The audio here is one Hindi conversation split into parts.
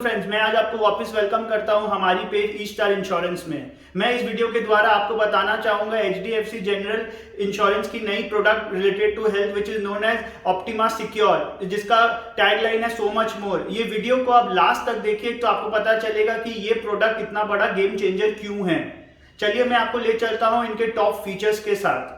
फ्रेंड्स, मैं आज आपको वापस वेलकम करता हूं हमारी पेज ई स्टार इंश्योरेंस में। मैं इस वीडियो के द्वारा आपको बताना चाहूंगा एचडीएफसी जनरल इंश्योरेंस की नई product related to health which is known as Optima Secure, जिसका टैगलाइन है सो मच मोर। ये वीडियो को आप लास्ट तक देखिए तो आपको पता चलेगा कि ये प्रोडक्ट इतना बड़ा गेम चेंजर क्यों है। चलिए मैं आपको ले चलता हूं इनके टॉप फीचर्स के साथ।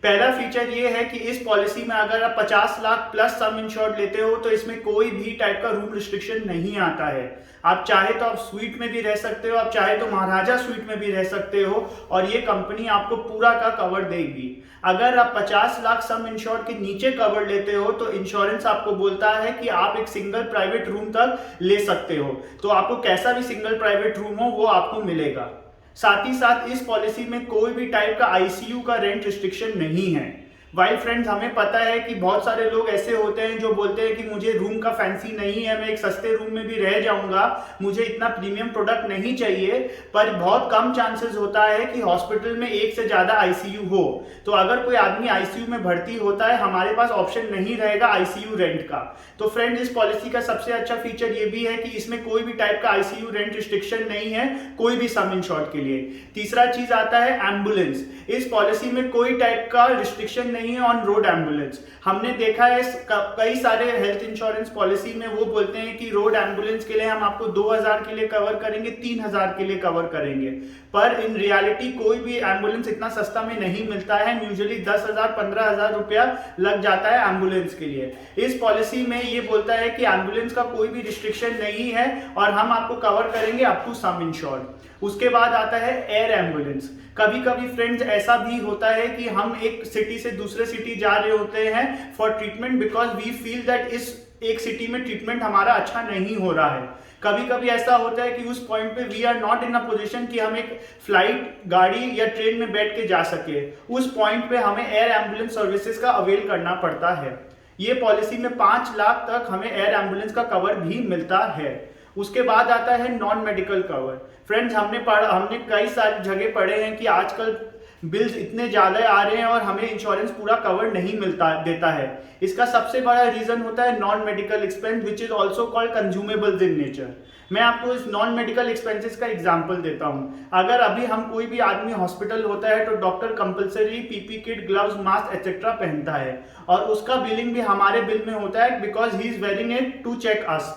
पहला फीचर ये है कि इस पॉलिसी में अगर आप 50 लाख प्लस सम इंश्योर्ड लेते हो तो इसमें कोई भी टाइप का रूम रिस्ट्रिक्शन नहीं आता है। आप चाहे तो आप स्वीट में भी रह सकते हो, आप चाहे तो महाराजा स्वीट में भी रह सकते हो और ये कंपनी आपको पूरा का कवर देगी। अगर आप 50 लाख सम इंश्योर्ड के नीचे कवर लेते हो तो इंश्योरेंस आपको बोलता है कि आप एक सिंगल प्राइवेट रूम तक ले सकते हो, तो आपको कैसा भी सिंगल प्राइवेट रूम हो वो आपको मिलेगा। साथ ही साथ इस पॉलिसी में कोई भी टाइप का आईसीयू का रेंट रिस्ट्रिक्शन नहीं है। वाइल फ्रेंड्स, हमें पता है कि बहुत सारे लोग ऐसे होते हैं जो बोलते हैं कि मुझे रूम का फैंसी नहीं है, मैं एक सस्ते रूम में भी रह जाऊंगा, मुझे इतना प्रीमियम प्रोडक्ट नहीं चाहिए। पर बहुत कम चांसेस होता है कि हॉस्पिटल में एक से ज्यादा आईसीयू हो, तो अगर कोई आदमी आईसीयू में भर्ती होता है हमारे पास ऑप्शन नहीं रहेगा आईसीयू रेंट का। तो फ्रेंड्स, इस पॉलिसी का सबसे अच्छा फीचर ये भी है कि इसमें कोई भी टाइप का आईसीयू रेंट रिस्ट्रिक्शन नहीं है कोई भी सम इंश्योर्ड के लिए। तीसरा चीज आता है एम्बुलेंस। इस पॉलिसी में कोई टाइप का रिस्ट्रिक्शन नहीं है ऑन रोड एम्बुलेंस। हमने देखा है कई सारे हेल्थ इंश्योरेंस पॉलिसी में वो बोलते हैं कि रोड एम्बुलेंस के लिए हम आपको 2000 के लिए कवर करेंगे, 3000 के लिए कवर करेंगे, पर इन रियलिटी कोई भी एम्बुलेंस इतना सस्ता में नहीं मिलता है। यूजुअली 10,000 15,000 रुपया लग जाता है एम्बुलेंस के लिए। इस पॉलिसी में ये बोलता है कि एम्बुलेंस का कोई भी रिस्ट्रिक्शन नहीं है और हम आपको कवर करेंगे अप टू सम इंश्योर्ड। उसके बाद आता है एयर एम्बुलेंस। कभी कभी फ्रेंड्स ऐसा भी होता है कि हम एक सिटी से दूसरे सिटी जा रहे होते हैं for treatment because we feel that इस एक सिटी में ट्रीटमेंट हमारा अच्छा नहीं हो रहा है। कभी कभी ऐसा होता है कि उस पॉइंट पे we are not in a position कि हम एक फ्लाइट, गाड़ी या ट्रेन में बैठ के जा सके। उस पॉइंट पे हमें एयर एम्बुलेंस सर्विसेज का अवेल करना पड़ता है। ये पॉलिसी में 5 लाख तक हमें एयर एम्बुलेंस का कवर भी मिलता है। उसके बाद आता है नॉन मेडिकल कवर। फ्रेंड्स, हमने कई सारी जगह पढ़े हैं कि आजकल बिल्स इतने ज्यादा आ रहे हैं और हमें इंश्योरेंस पूरा कवर नहीं देता है। इसका सबसे बड़ा रीजन होता है non medical expense which is also called consumables in nature. मैं आपको इस नॉन मेडिकल एक्सपेंसेस का एग्जांपल देता हूं। अगर अभी हम कोई भी आदमी हॉस्पिटल होता है तो doctor compulsory PP kit, gloves, mask etcetera पहनता है और उसका बिलिंग भी हमारे बिल में होता है because he is wearing it to check us.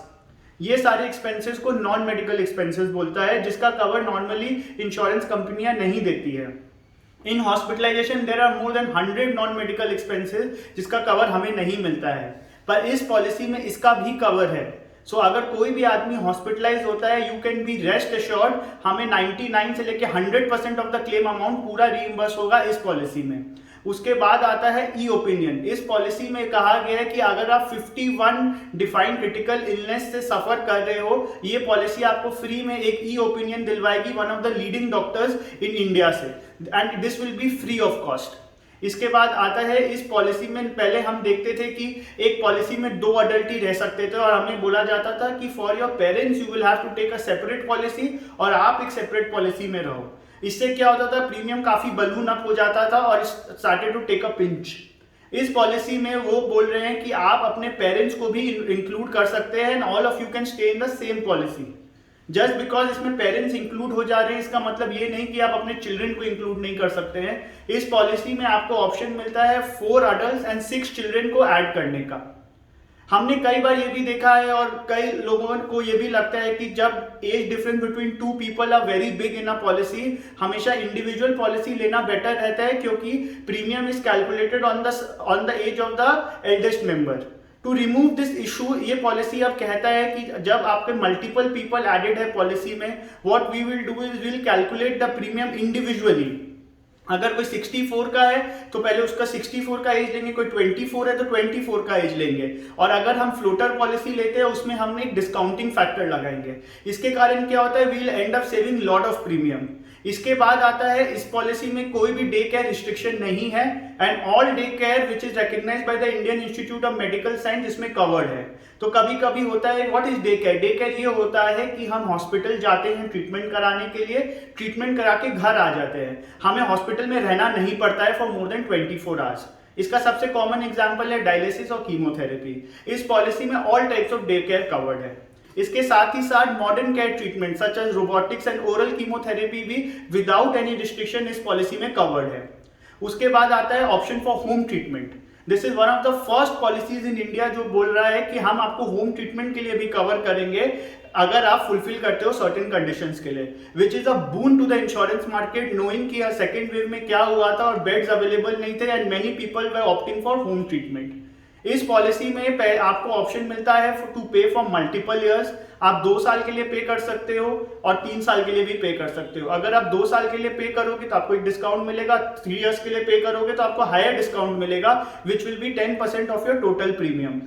ये सारे एक्सपेंसेस को नॉन मेडिकल एक्सपेंसेस बोलता है, जिसका कवर नॉर्मली इंश्योरेंस कंपनियां नहीं देती है। In hospitalisation there are more than 100 non medical expenses जिसका कवर हमें नहीं मिलता है, पर इस पॉलिसी में इसका भी कवर है। सो अगर कोई भी आदमी हॉस्पिटलाइज होता है, you can be rest assured, हमें 99 से लेके 100% ऑफ द क्लेम अमाउंट पूरा रीइंबर्स होगा इस पॉलिसी में। उसके बाद आता है ई ओपिनियन। इस पॉलिसी में कहा गया है कि अगर आप 51 डिफाइंड क्रिटिकल इलनेस से सफर कर रहे हो, ये पॉलिसी आपको फ्री में एक ई ओपिनियन दिलवाएगी one of the leading doctors in India से, and this will be free of cost. इसके बाद आता है इस पॉलिसी में पहले हम देखते थे कि एक पॉलिसी में 2 अडल्ट ही रह सकते थे और हमें बोला जाता था कि for your parents you will have to take a separate policy और आप एक सेपरेट पॉलिसी में रहो। इससे क्या होता था, प्रीमियम काफी बलून अप हो जाता था और started to take a pinch. इस पॉलिसी में वो बोल रहे हैं कि आप अपने पेरेंट्स को भी इंक्लूड कर सकते हैं and all of you can stay in the same policy. Just because इसमें पेरेंट्स इंक्लूड हो जा रहे हैं इसका मतलब ये नहीं कि आप अपने चिल्ड्रन को इंक्लूड नहीं कर सकते हैं। इस पॉलिसी में आपको ऑप्शन मिलता है 4 अडल्ट एंड 6 चिल्ड्रन को ऐड करने का। हमने कई बार ये भी देखा है और कई लोगों को ये भी लगता है कि जब age difference between 2 people are very big in a policy, हमेशा इंडिविजुअल पॉलिसी लेना बेटर रहता है क्योंकि premium is calculated on the age of the eldest member. To remove this issue, ये पॉलिसी अब कहता है कि जब आपके मल्टीपल पीपल एडेड है पॉलिसी में, what we will do is will calculate the premium individually. अगर कोई 64 का है तो पहले उसका 64 का एज लेंगे, कोई 24 है तो 24 का एज लेंगे, और अगर हम फ्लोटर पॉलिसी लेते हैं उसमें हम एक डिस्काउंटिंग फैक्टर लगाएंगे। इसके कारण क्या होता है, we will end up saving lot of premium. इसके बाद आता है इस पॉलिसी में कोई भी डे केयर रिस्ट्रिक्शन नहीं है and all day care which is recognised by the Indian Institute of Medical Science इसमें कवर्ड है। तो कभी कभी होता है, what is day care? Day care ये होता है कि हम हॉस्पिटल जाते हैं ट्रीटमेंट कराने के लिए, ट्रीटमेंट करा के घर आ जाते हैं, हमें हॉस्पिटल में रहना नहीं पड़ता है फॉर मोर देन 24 आवर्स। इसका सबसे कॉमन एग्जांपल है डायलिसिस और कीमोथेरेपी। इस पॉलिसी में all types of day care covered है। इसके साथ ही साथ modern care treatment such as robotics and oral chemotherapy भी विदाउट एनी रिस्ट्रिक्शन इस पॉलिसी में कवर्ड है। उसके बाद आता है option for home treatment. This is one of the first policies in India जो बोल रहा है कि हम आपको होम ट्रीटमेंट के लिए भी कवर करेंगे अगर आप फुलफिल करते हो सर्टेन कंडीशंस के लिए, which is a boon to the insurance market, knowing कि सेकेंड वेव में क्या हुआ था और बेड्स अवेलेबल नहीं थे and many people were opting for home treatment. इस पॉलिसी में आपको ऑप्शन मिलता है to pay for multiple years. आप 2 साल के लिए पे कर सकते हो और 3 साल के लिए भी पे कर सकते हो। अगर आप 2 साल के लिए पे करोगे तो आपको एक डिस्काउंट मिलेगा, 3 इयर्स के लिए पे करोगे तो आपको हायर डिस्काउंट मिलेगा which will be 10% of your total premium.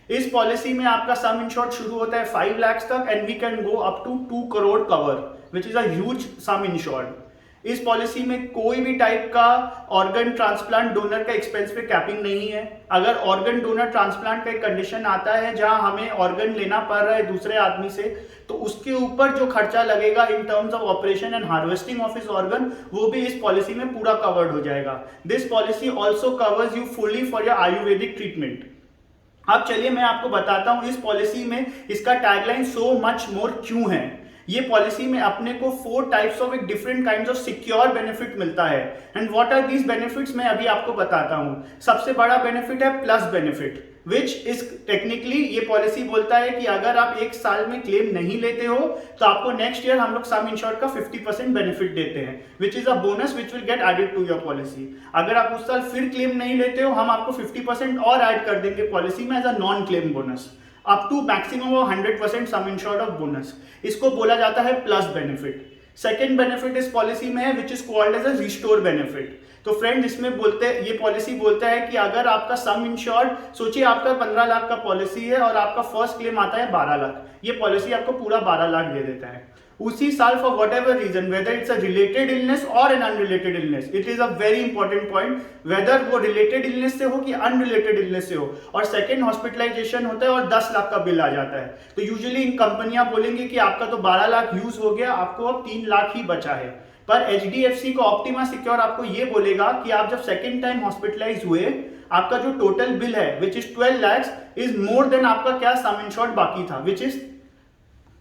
इस पॉलिसी में आपका सम इंश्योर्ड शुरू होता है 5 लाख तक and we can go up to 2 crore cover which is a huge sum insured. इस पॉलिसी में कोई भी टाइप का ऑर्गन ट्रांसप्लांट डोनर का एक्सपेंस पे कैपिंग नहीं है। अगर ऑर्गन डोनर ट्रांसप्लांट का एक कंडीशन आता है जहां हमें ऑर्गन लेना पड़ रहा है दूसरे आदमी से, तो उसके ऊपर जो खर्चा लगेगा in terms of operation and harvesting of his organ वो भी इस पॉलिसी में पूरा कवर्ड हो जाएगा। This policy also covers you fully for your Ayurvedic treatment. अब चलिए मैं आपको बताता हूं इस पॉलिसी में इसका टैगलाइन सो मच मोर क्यों है। ये पॉलिसी में अपने को 4 टाइप्स ऑफ एक different kinds of secure benefit मिलता है and what are these benefits मैं अभी आपको बताता हूं। सबसे बड़ा बेनिफिट है plus benefit which is technically ये पॉलिसी बोलता है कि अगर आप 1 साल में क्लेम नहीं लेते हो तो आपको नेक्स्ट ईयर हम लोग सम इंश्योर्ड का 50% बेनिफिट देते हैं which is a bonus which will get added to your policy. अगर आप उस साल फिर क्लेम नहीं लेते हो हम आपको 50% और ऐड कर देंगे पॉलिसी में as a non claim bonus up to maximum 100% sum insured of bonus. इसको बोला जाता है प्लस बेनिफिट। सेकेंड बेनिफिट इस पॉलिसी में है which is called as a restore benefit. तो फ्रेंड इसमें बोलते हैं, ये पॉलिसी बोलता है कि अगर आपका सम इंश्योर्ड, सोचिए आपका 15 लाख का पॉलिसी है और आपका फर्स्ट क्लेम आता है 12 लाख, ये पॉलिसी आपको पूरा 12 लाख दे देता है उसी साल for whatever reason, whether it's a related illness और an unrelated illness. It is a very important point, whether वो रिलेटेड इलनेस से हो कि अनरिलेटेड इलनेस से हो। और सेकंड हॉस्पिटलाइजेशन होता है और 10 लाख का बिल आ जाता है, तो यूजुअली इन कंपनियां बोलेंगे कि आपका तो 12 लाख यूज हो गया, आपको अब 3 लाख ही बचा है। पर HDFC को ऑप्टिमा सिक्योर आपको ये बोलेगा कि आप जब सेकेंड टाइम हॉस्पिटलाइज हुए आपका जो टोटल बिल है which is 12 lakhs is more than आपका क्या सम इंश्योर्ड बाकी था विच इज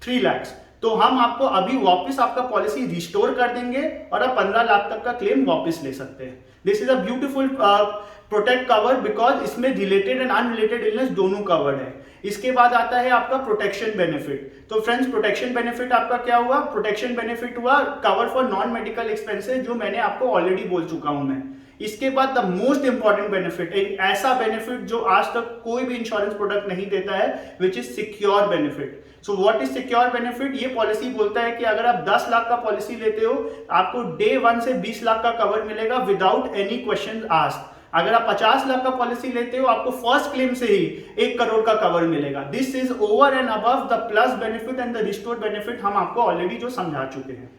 3 lakhs। तो हम आपको अभी वापस आपका पॉलिसी रिस्टोर कर देंगे और आप 15 लाख तक का क्लेम वापस ले सकते हैं। This is a beautiful protect cover because इसमें रिलेटेड एंड अनरिलेटेड इलनेस दोनों कवर्ड है। इसके बाद आता है आपका प्रोटेक्शन बेनिफिट। तो फ्रेंड्स प्रोटेक्शन बेनिफिट आपका क्या हुआ? प्रोटेक्शन बेनिफिट हुआ cover for non medical expenses, जो मैंने आपको ऑलरेडी बोल चुका हूं मैं। इसके बाद द मोस्ट इंपॉर्टेंट बेनिफिट, एक ऐसा बेनिफिट जो आज तक कोई भी इंश्योरेंस प्रोडक्ट नहीं देता है, which is secure benefit. So what is secure benefit? ये पॉलिसी बोलता है कि अगर आप 10 लाख का पॉलिसी लेते हो आपको डे 1 से 20 लाख का कवर मिलेगा विदाउट एनी क्वेश्चन आस्क्ड। अगर आप 50 लाख का पॉलिसी लेते हो आपको फर्स्ट क्लेम से ही 1 करोड़ का कवर मिलेगा। This is over and above the plus benefit and the restored benefit हम आपको ऑलरेडी जो समझा चुके हैं।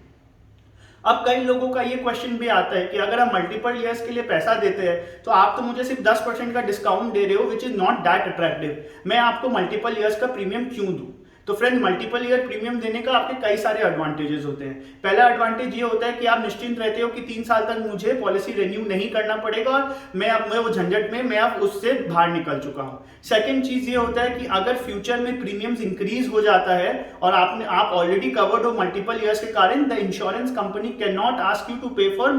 अब कई लोगों का ये क्वेश्चन भी आता है कि अगर हम मल्टीपल ईयर्स के लिए पैसा देते हैं तो आप तो मुझे सिर्फ 10% का डिस्काउंट दे रहे हो which is not that attractive, मैं आपको मल्टीपल ईयर्स का प्रीमियम क्यों दूं? तो फ्रेंड मल्टीपल ईयर प्रीमियम देने का आपके कई सारे एडवांटेजेस होते हैं। पहला एडवांटेज ये होता है कि आप निश्चिंत रहते हो कि 3 साल तक मुझे पॉलिसी रिन्यू नहीं करना पड़ेगा और मैं वो झंझट में मैं अब उससे बाहर निकल चुका हूं। सेकंड चीज ये होता है कि अगर फ्यूचर में प्रीमियम्स इंक्रीज हो जाता है और आप ऑलरेडी कवर्ड हो मल्टीपल ईयर्स के कारण, the insurance company can not ask you to pay for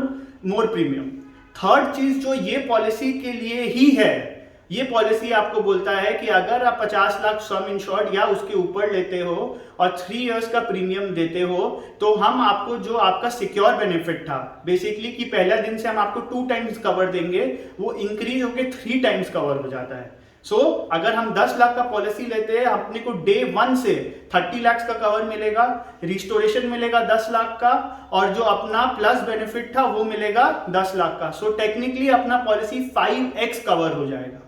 more premium. Third चीज जो ये पॉलिसी के लिए ही है, ये पॉलिसी आपको बोलता है कि अगर आप 50 लाख सम इंश्योर्ड या उसके ऊपर लेते हो और 3 इयर्स का प्रीमियम देते हो तो हम आपको जो आपका सिक्योर बेनिफिट था बेसिकली कि पहला दिन से हम आपको 2 टाइम्स कवर देंगे, वो इंक्रीज होकर 3 टाइम्स कवर हो जाता है। सो अगर हम 10 लाख का पॉलिसी लेते हैं अपने को डे 1 से 30 लाख का कवर मिलेगा, रिस्टोरेशन मिलेगा 10 लाख का और जो अपना प्लस बेनिफिट था वो मिलेगा 10 लाख का। सो टेक्निकली अपना पॉलिसी 5x कवर हो जाएगा।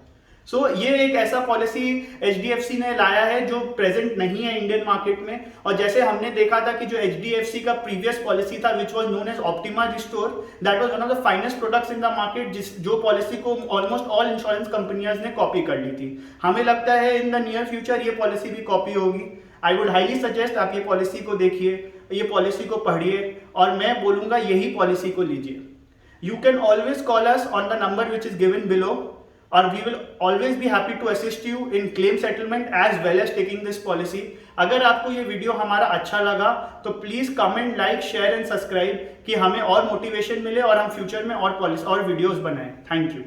ये एक ऐसा पॉलिसी HDFC ने लाया है जो प्रेजेंट नहीं है इंडियन मार्केट में। और जैसे हमने देखा था कि जो HDFC का प्रीवियस पॉलिसी था which was known as Optima Restore, that was one of the finest products in the market, जो पॉलिसी को ऑलमोस्ट ऑल इंश्योरेंस कंपनियां ने कॉपी कर ली थी। हमें लगता है इन द नियर फ्यूचर ये पॉलिसी भी कॉपी होगी। आई वुड हाईली सजेस्ट आप ये पॉलिसी को देखिए, ये पॉलिसी को पढ़िए और मैं बोलूंगा यही पॉलिसी को लीजिए। You can always call us on the number which is given below or we will always be happy to assist you in claim settlement as well as taking this policy. अगर आपको ये वीडियो हमारा अच्छा लगा तो please comment, like, share and subscribe कि हमें और मोटिवेशन मिले और हम फ्यूचर में और वीडियोस बनाएं। Thank you.